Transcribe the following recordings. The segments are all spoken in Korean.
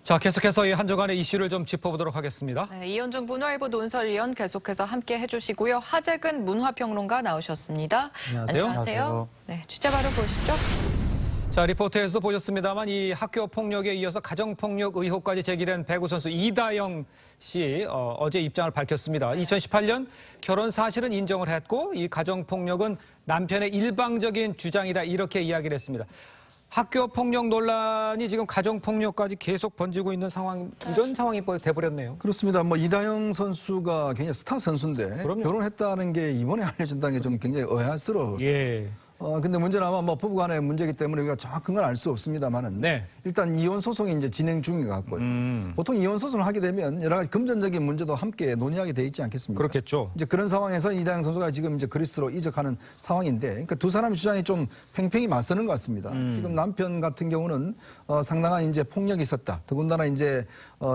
자, 계속해서 이 한 주간의 이슈를 좀 짚어보도록 하겠습니다. 네, 이현중 문화일보 논설위원 계속해서 함께 해주시고요. 하재근 문화평론가 나오셨습니다. 안녕하세요. 안녕하세요. 네, 취재 바로 보시죠. 자, 리포트에서 보셨습니다만 이 학교 폭력에 이어서 가정폭력 의혹까지 제기된 배구 선수 이다영 씨 어제 입장을 밝혔습니다. 2018년 결혼 사실은 인정을 했고 이 가정폭력은 남편의 일방적인 주장이다 이렇게 이야기를 했습니다. 학교 폭력 논란이 지금 가정 폭력까지 계속 번지고 있는 상황, 이런 상황이 돼버렸네요. 그렇습니다. 뭐 이다영 선수가 굉장히 스타 선수인데 그럼요. 결혼했다는 게 이번에 알려진다는 게 좀 굉장히 의아스러워요. 예. 근데 문제는 아마 뭐 부부간의 문제이기 때문에 우리가 정확한 건 알 수 없습니다만은 네. 일단 이혼 소송이 이제 진행 중인 것 같고요. 보통 이혼 소송을 하게 되면 여러 가지 금전적인 문제도 함께 논의하게 돼 있지 않겠습니까? 그렇겠죠. 이제 그런 상황에서 이다영 선수가 지금 이제 그리스로 이적하는 상황인데, 그러니까 두 사람의 주장이 좀 팽팽히 맞서는 것 같습니다. 지금 남편 같은 경우는 상당한 이제 폭력이 있었다. 더군다나 이제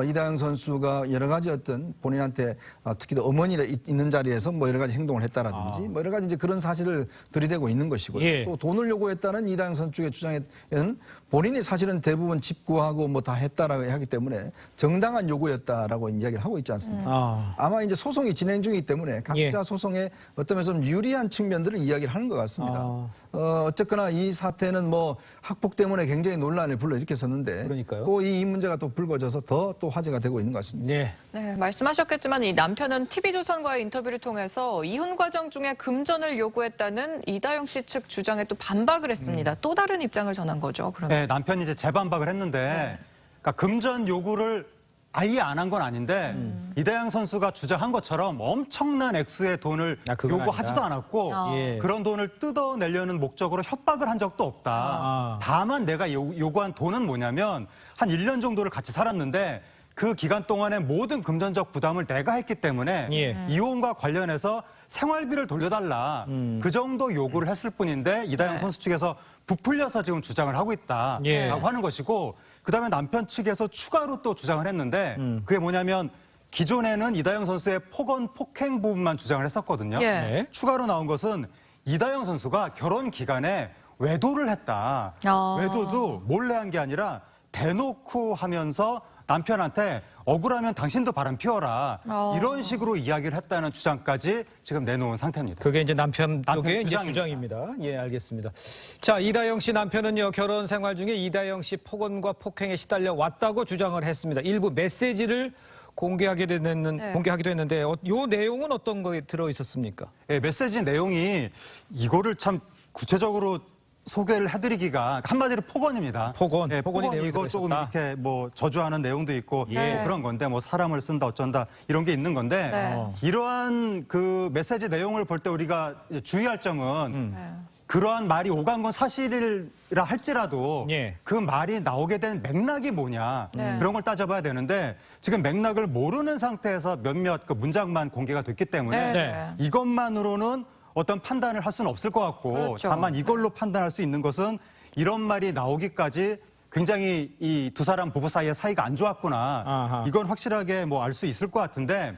이다영 선수가 여러 가지 어떤 본인한테 특히도 어머니가 있는 자리에서 뭐 여러 가지 행동을 했다라든지 뭐 여러 가지 이제 그런 사실을 들이대고 있는 것이고요. 예. 또 돈을 요구했다는 이다영 선수 쪽의 주장에는 본인이 사실은 대부분 집 구하고 뭐 다 했다라고 하기 때문에 정당한 요구였다라고 이야기를 하고 있지 않습니까? 아마 이제 소송이 진행 중이기 때문에 각자 예. 소송에 어떤 면에서 좀 유리한 측면들을 이야기를 하는 것 같습니다. 어쨌거나 이 사태는 뭐 학폭 때문에 굉장히 논란을 불러일으켰었는데 그러니까요. 또 이 문제가 또 불거져서 더 또 화제가 되고 있는 것 같습니다. 네. 네, 말씀하셨겠지만 이 남편은 TV조선과의 인터뷰를 통해서 이혼 과정 중에 금전을 요구했다는 이다영 씨 측 주장에 또 반박을 했습니다. 또 다른 입장을 전한 거죠. 그러면. 네, 남편이 이제 재반박을 했는데, 그러니까 금전 요구를 아예 안 한 건 아닌데, 이다영 선수가 주장한 것처럼 엄청난 액수의 돈을 그건 요구하지도 아니다. 않았고, 예. 그런 돈을 뜯어내려는 목적으로 협박을 한 적도 없다. 다만 내가 요구한 돈은 뭐냐면, 한 1년 정도를 같이 살았는데, 그 기간 동안에 모든 금전적 부담을 내가 했기 때문에 예. 이혼과 관련해서 생활비를 돌려달라. 그 정도 요구를 했을 뿐인데 이다영 선수 측에서 부풀려서 지금 주장을 하고 있다라고 예. 하는 것이고, 그다음에 남편 측에서 추가로 또 주장을 했는데 그게 뭐냐면 기존에는 이다영 선수의 폭행 부분만 주장을 했었거든요. 예. 네. 추가로 나온 것은 이다영 선수가 결혼 기간에 외도를 했다. 외도도 몰래 한 게 아니라 대놓고 하면서 남편한테 억울하면 당신도 바람 피워라. 이런 식으로 이야기를 했다는 주장까지 지금 내놓은 상태입니다. 그게 이제 남편 쪽의 이제 주장입니다. 주장입니다. 예, 알겠습니다. 자, 이다영 씨 남편은요, 결혼 생활 중에 이다영 씨 폭언과 폭행에 시달려 왔다고 주장을 했습니다. 일부 메시지를 공개하기도 했는데, 요 내용은 어떤 거에 들어 있었습니까? 예, 메시지 내용이 이거를 참 구체적으로 소개를 해드리기가 한마디로 폭언입니다. 폭언, 예, 폭언이 내용이 이거 조금 들어있었다. 이렇게 뭐 저주하는 내용도 있고 예. 뭐 그런 건데 뭐 사람을 쓴다 어쩐다 이런 게 있는 건데 네. 이러한 그 메시지 내용을 볼 때 우리가 주의할 점은 그러한 말이 오간 건 사실이라 할지라도 예. 그 말이 나오게 된 맥락이 뭐냐 그런 걸 따져봐야 되는데 지금 맥락을 모르는 상태에서 몇몇 그 문장만 공개가 됐기 때문에 네. 이것만으로는 어떤 판단을 할 수는 없을 것 같고 그렇죠. 다만 이걸로 판단할 수 있는 것은 이런 말이 나오기까지 굉장히 이 두 사람 부부 사이의 사이가 안 좋았구나. 아하. 이건 확실하게 뭐 알 수 있을 것 같은데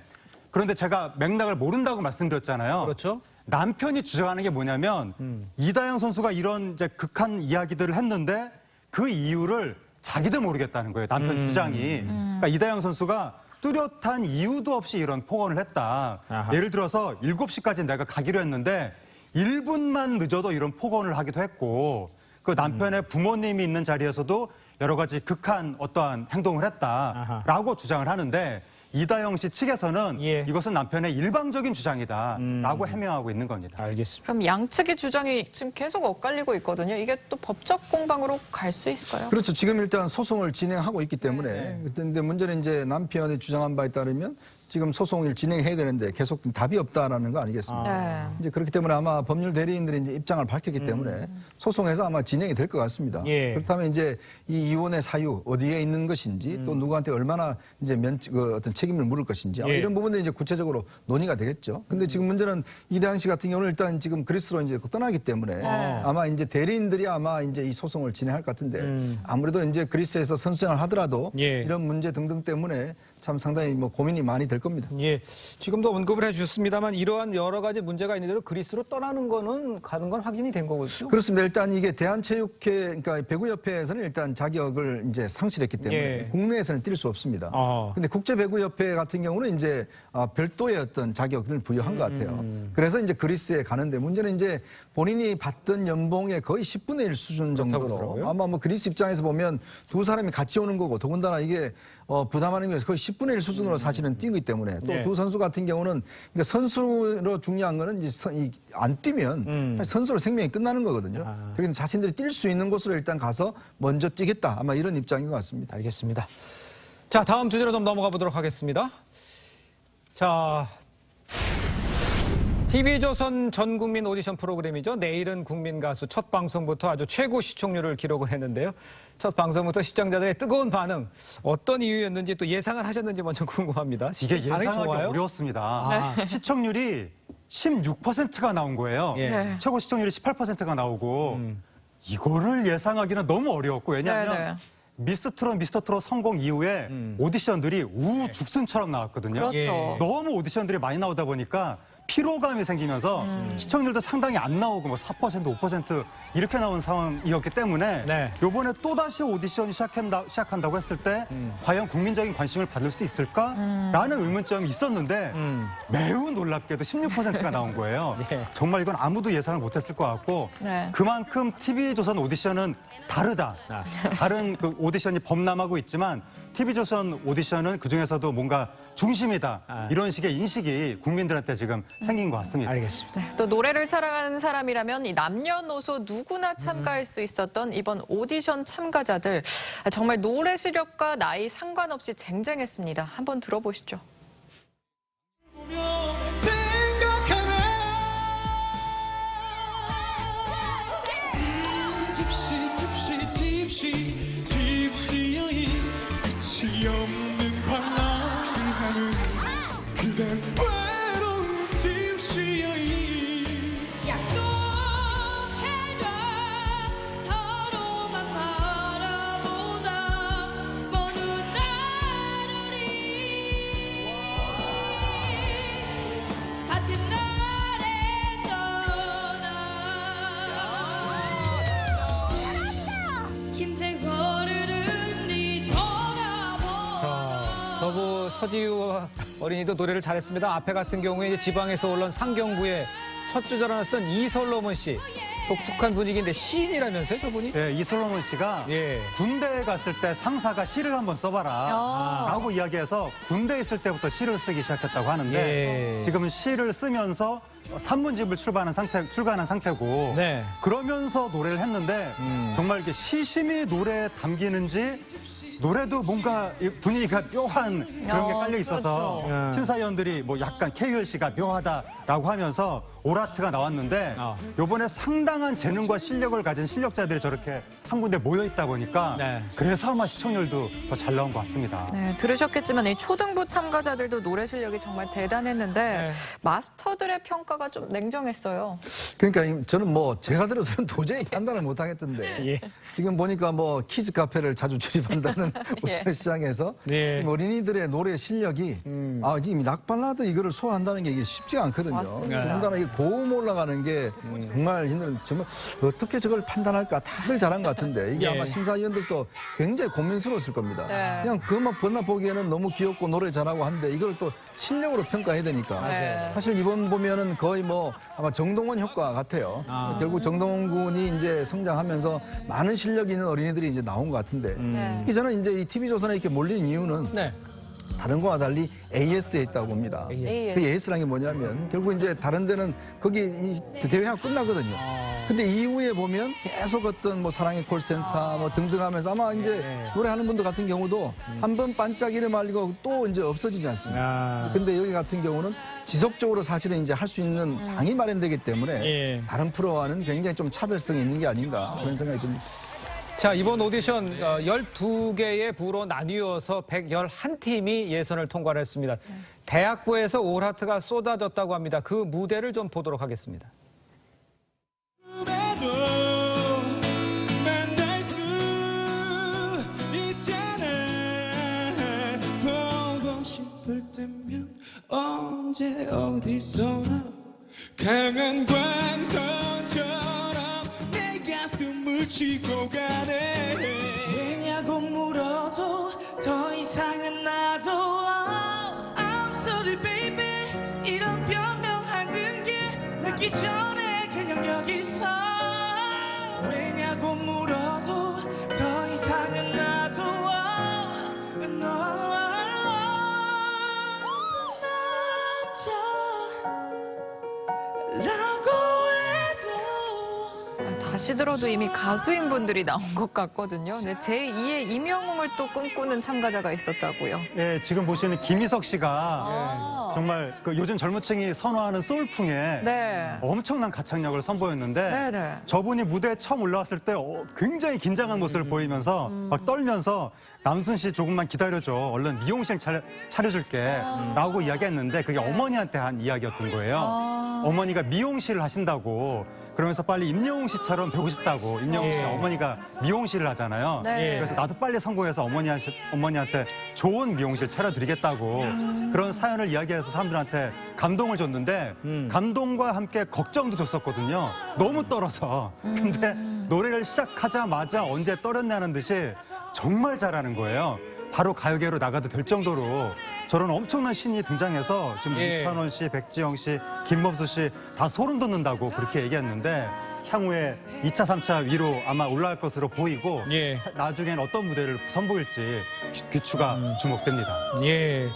그런데 제가 맥락을 모른다고 말씀드렸잖아요. 그렇죠. 남편이 주장하는 게 뭐냐면 이다영 선수가 이런 이제 극한 이야기들을 했는데 그 이유를 자기도 모르겠다는 거예요. 남편 주장이. 그러니까 이다영 선수가 뚜렷한 이유도 없이 이런 폭언을 했다. 아하. 예를 들어서 7시까지 내가 가기로 했는데 1분만 늦어도 이런 폭언을 하기도 했고 그 남편의 부모님이 있는 자리에서도 여러 가지 극한 어떠한 행동을 했다라고 주장을 하는데 이다영 씨 측에서는 예. 이것은 남편의 일방적인 주장이다라고 해명하고 있는 겁니다. 알겠습니다. 그럼 양측의 주장이 지금 계속 엇갈리고 있거든요. 이게 또 법적 공방으로 갈 수 있을까요? 그렇죠. 지금 일단 소송을 진행하고 있기 때문에. 근데 문제는 이제 남편이 주장한 바에 따르면 지금 소송을 진행해야 되는데 계속 답이 없다라는 거 아니겠습니까? 네. 이제 그렇기 때문에 아마 법률 대리인들이 이제 입장을 밝혔기 때문에 소송에서 아마 진행이 될 것 같습니다. 예. 그렇다면 이제 이 이혼의 사유 어디에 있는 것인지 또 누구한테 얼마나 이제 어떤 책임을 물을 것인지 아마 예. 이런 부분들이 이제 구체적으로 논의가 되겠죠. 근데 지금 문제는 이다영 씨 같은 경우는 일단 지금 그리스로 이제 떠나기 때문에 아마 이제 대리인들이 아마 이제 이 소송을 진행할 것 같은데 아무래도 이제 그리스에서 선수생활 하더라도 예. 이런 문제 등등 때문에 참 상당히 뭐 고민이 많이 될 겁니다. 예, 지금도 언급을 해주셨습니다만 이러한 여러 가지 문제가 있는데도 그리스로 떠나는 거는 가는 건 확인이 된 거거든요. 그렇습니다. 일단 이게 대한체육회, 그러니까 배구협회에서는 일단 자격을 이제 상실했기 때문에 예. 국내에서는 뛸 수 없습니다. 아. 근데 국제배구협회 같은 경우는 이제 별도의 어떤 자격을 부여한 것 같아요. 그래서 이제 그리스에 가는데 문제는 이제 본인이 받던 연봉의 거의 10분의 1 수준 정도로 그렇더라고요. 아마 뭐 그리스 입장에서 보면 두 사람이 같이 오는 거고 더군다나 이게 부담하는 게 거의 10분의 1 수준으로 사실은 뛰기 때문에 또 예. 두 선수 같은 경우는 그러니까 선수로 중요한 거는 이제 안 뛰면 사실 선수로 생명이 끝나는 거거든요. 그러니까 자신들이 뛸 수 있는 곳으로 일단 가서 먼저 뛰겠다. 아마 이런 입장인 것 같습니다. 알겠습니다. 자, 다음 주제로 좀 넘어가 보도록 하겠습니다. 자, TV조선 전국민 오디션 프로그램이죠. 내일은 국민 가수 첫 방송부터 아주 최고 시청률을 기록을 했는데요. 첫 방송부터 시청자들의 뜨거운 반응, 어떤 이유였는지 또 예상을 하셨는지 먼저 궁금합니다. 이게 반응이 예상하기 좋아요? 어려웠습니다. 시청률이 16%가 나온 거예요. 예. 네. 최고 시청률이 18%가 나오고 이거를 예상하기는 너무 어려웠고 왜냐하면 네, 네. 미스터 트롯 성공 이후에 오디션들이 우죽순처럼 나왔거든요. 그렇죠. 예. 너무 오디션들이 많이 나오다 보니까 피로감이 생기면서 시청률도 상당히 안 나오고 뭐 4%, 5% 이렇게 나온 상황이었기 때문에 네. 이번에 또다시 오디션이 시작한다고 했을 때 과연 국민적인 관심을 받을 수 있을까라는 의문점이 있었는데 매우 놀랍게도 16%가 나온 거예요. 예. 정말 이건 아무도 예상을 못했을 것 같고 네. 그만큼 TV조선 오디션은 다르다. 다른 그 오디션이 범람하고 있지만 TV조선 오디션은 그중에서도 뭔가 중심이다. 이런 식의 인식이 국민들한테 지금 생긴 것 같습니다. 알겠습니다. 또 노래를 사랑하는 사람이라면 이 남녀노소 누구나 참가할 수 있었던 이번 오디션 참가자들 정말 노래 실력과 나이 상관없이 쟁쟁했습니다. 한번 들어보시죠. 집시 여인 끝이 없는 방랑을 하는 그댄 외로운 집시 여인 약속해줘 서로만 바라보다 먼 훗날을 같은 날에 떠나 긴 세월을 뒤돌아보다 저부 서지우 어린이도 노래를 잘했습니다. 앞에 같은 경우에 이제 지방에서 올라온 상경구의 첫 주자로 쓴 이솔로몬 씨. 독특한 분위기인데 시인이라면서요, 저분이? 예, 이솔로몬 씨가 예. 군대에 갔을 때 상사가 시를 한번 써봐라 라고 이야기해서 군대에 있을 때부터 시를 쓰기 시작했다고 하는데 예. 지금은 시를 쓰면서 산문집을 출간한 상태고 네. 그러면서 노래를 했는데 정말 이렇게 시심이 노래에 담기는지 노래도 뭔가 이 분위기가 묘한 그런 게 깔려 있어서 그렇죠. 심사위원들이 뭐 약간 KUL 씨가 묘하다라고 하면서 오라트가 나왔는데 요번에 상당한 재능과 실력을 가진 실력자들이 저렇게 한 군데 모여 있다 보니까 네. 그래서 아마 시청률도 더 잘 나온 것 같습니다. 네, 들으셨겠지만 이 초등부 참가자들도 노래 실력이 정말 대단했는데 네. 마스터들의 평가가 좀 냉정했어요. 그러니까 저는 뭐 제가 들어서는 도저히 판단을 못 하겠던데 예. 지금 보니까 뭐 키즈 카페를 자주 출입한다는 예. 우리 시장에서 예. 어린이들의 노래 실력이 지금 낙발라드 이거를 소화한다는 게 이게 쉽지가 않거든요. 맞습니다. 더군다나 이게 고음 올라가는 게 정말 힘든 정말 어떻게 저걸 판단할까 다들 잘한 것 같은데 이게 예. 아마 심사위원들도 굉장히 고민스러웠을 겁니다. 네. 그냥 그것만 번나 보기에는 너무 귀엽고 노래 잘하고 한데 이걸 또 실력으로 평가해야 되니까 맞아요. 사실 이번 보면은 거의 뭐 아마 정동원 효과 같아요. 결국 정동원 군이 이제 성장하면서 많은 실력 있는 어린이들이 이제 나온 것 같은데 네. 특히 저는 이제 이 TV조선에 이렇게 몰린 이유는 네. 다른 거와 달리 AS에 있다고 봅니다. AS. 그 AS라는 게 뭐냐면 결국 이제 다른 데는 거기 그 대회가 끝나거든요. 근데 이후에 보면 계속 어떤 뭐 사랑의 콜센터 뭐 등등 하면서 아마 이제 노래하는 분들 같은 경우도 한 번 반짝이를 말리고 또 이제 없어지지 않습니까? 근데 여기 같은 경우는 지속적으로 사실은 이제 할 수 있는 장이 마련되기 때문에 예. 다른 프로와는 굉장히 좀 차별성이 있는 게 아닌가 그런 생각이 듭니다. 자, 이번 오디션 12개의 부로 나뉘어서 111팀이 예선을 통과를 했습니다. 대학부에서 오라트가 쏟아졌다고 합니다. 그 무대를 좀 보도록 하겠습니다. 꿈에도 만날 수 있잖아 보고 아플 때면 언제 어디서나 강한 광선처럼 내 가슴을 치고 가네. 왜냐고 물어도 더 이상은 나도 I'm sorry baby 이런 변명하는 게 늦기 전에 그냥 여기서. 왜냐고 물어도 더 이상은 나도 다시 들어도 이미 가수인 분들이 나온 것 같거든요. 네, 제2의 이명웅을 또 꿈꾸는 참가자가 있었다고요. 예, 지금 보시는 김희석 씨가 아. 정말 그 요즘 젊은층이 선호하는 소울풍에 네. 엄청난 가창력을 선보였는데 네네. 저분이 무대에 처음 올라왔을 때 굉장히 긴장한 모습을 보이면서 막 떨면서 남순 씨 조금만 기다려줘. 얼른 미용실 차려줄게. 라고 이야기했는데 그게 어머니한테 한 이야기였던 거예요. 어머니가 미용실을 하신다고 그러면서 빨리 임영웅 씨처럼 되고 싶다고. 임영웅 씨 어머니가 미용실을 하잖아요. 네. 그래서 나도 빨리 성공해서 어머니한테 좋은 미용실 차려드리겠다고 그런 사연을 이야기해서 사람들한테 감동을 줬는데 감동과 함께 걱정도 줬었거든요. 너무 떨어서. 근데 노래를 시작하자마자 언제 떨었냐는 듯이 정말 잘하는 거예요. 바로 가요계로 나가도 될 정도로 저런 엄청난 신이 등장해서 지금 이찬원 씨, 백지영 씨, 김범수 씨 다 소름 돋는다고 그렇게 얘기했는데 향후에 2차, 3차 위로 아마 올라갈 것으로 보이고 나중엔 어떤 무대를 선보일지 귀추가 주목됩니다. 예.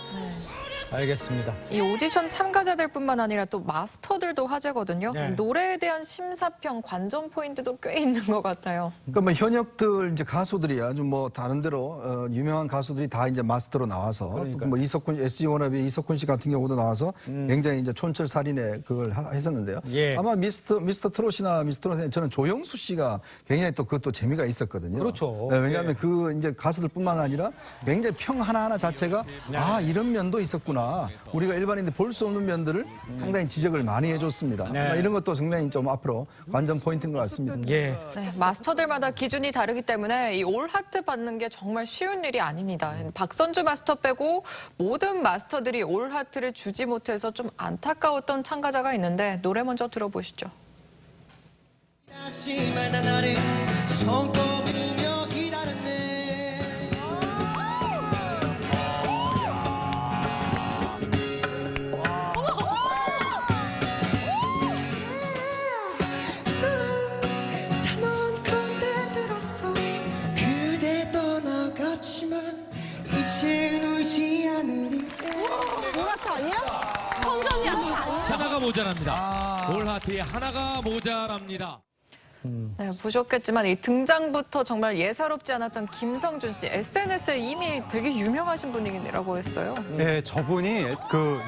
알겠습니다. 이 오디션 참가자들뿐만 아니라 또 마스터들도 화제거든요. 네. 노래에 대한 심사평, 관전 포인트도 꽤 있는 것 같아요. 그러니까 뭐 현역들 이제 가수들이 아주 뭐 다른 데로 유명한 가수들이 다 이제 마스터로 나와서 그러니까요. 뭐 이석훈 SG 워너비 이석훈 씨 같은 경우도 나와서 굉장히 이제 촌철살인의 그걸 했었는데요. 예. 아마 미스터 트롯이나 미스터 트롯에 저는 조영수 씨가 굉장히 또 그것도 재미가 있었거든요. 그렇죠. 네, 왜냐하면 그 이제 가수들뿐만 아니라 굉장히 평 하나하나 자체가 아 이런 면도 있었구나. 우리가 일반인들 볼 수 없는 면들을 상당히 지적을 많이 해줬습니다. 네. 아마 이런 것도 상당히 좀 앞으로 관전 포인트인 것 같습니다. 예. 네, 마스터들마다 기준이 다르기 때문에 이 올 하트 받는 게 정말 쉬운 일이 아닙니다. 박선주 마스터 빼고 모든 마스터들이 올 하트를 주지 못해서 좀 안타까웠던 참가자가 있는데 노래 먼저 들어보시죠. 다시마다 나를 손꼽으며 기다렸네. 넌 건데 들었어. 그대 떠나갔지만 이젠 울지 않으리. 오라트 아니야? 선점이 아니야? 하나가 모자랍니다. 올 하트에 하나가 모자랍니다. 네, 보셨겠지만 이 등장부터 정말 예사롭지 않았던 김성준 씨. SNS에 이미 되게 유명하신 분이라고 했어요. 네, 저분이 그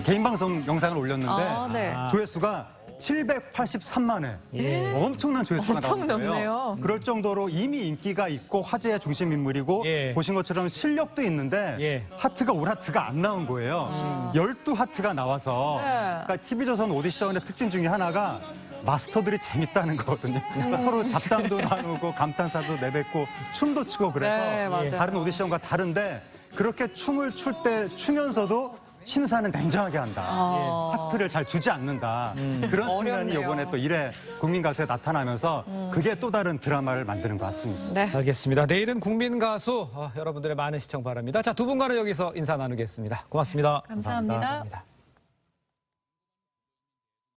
개인 방송 영상을 올렸는데 네. 조회수가 783만 회. 엄청난 조회수가 엄청 나온 거예요. 넘네요. 그럴 정도로 이미 인기가 있고 화제의 중심 인물이고 보신 것처럼 실력도 있는데 하트가 올 하트가 안 나온 거예요. 12하트가 나와서 그러니까 TV조선 오디션의 특징 중에 하나가 마스터들이 재밌다는 거거든요. 그러니까 서로 잡담도 나누고 감탄사도 내뱉고 춤도 추고 그래서 네, 맞아요. 다른 오디션과 다른데 그렇게 춤을 출 때 추면서도 심사는 냉정하게 한다. 하트를 잘 주지 않는다. 그런 측면이 어렵네요. 이번에 또 1회 국민 가수에 나타나면서 그게 또 다른 드라마를 만드는 것 같습니다. 네. 알겠습니다. 내일은 국민 가수 여러분들의 많은 시청 바랍니다. 자, 두 분과는 여기서 인사 나누겠습니다. 고맙습니다. 감사합니다. 감사합니다.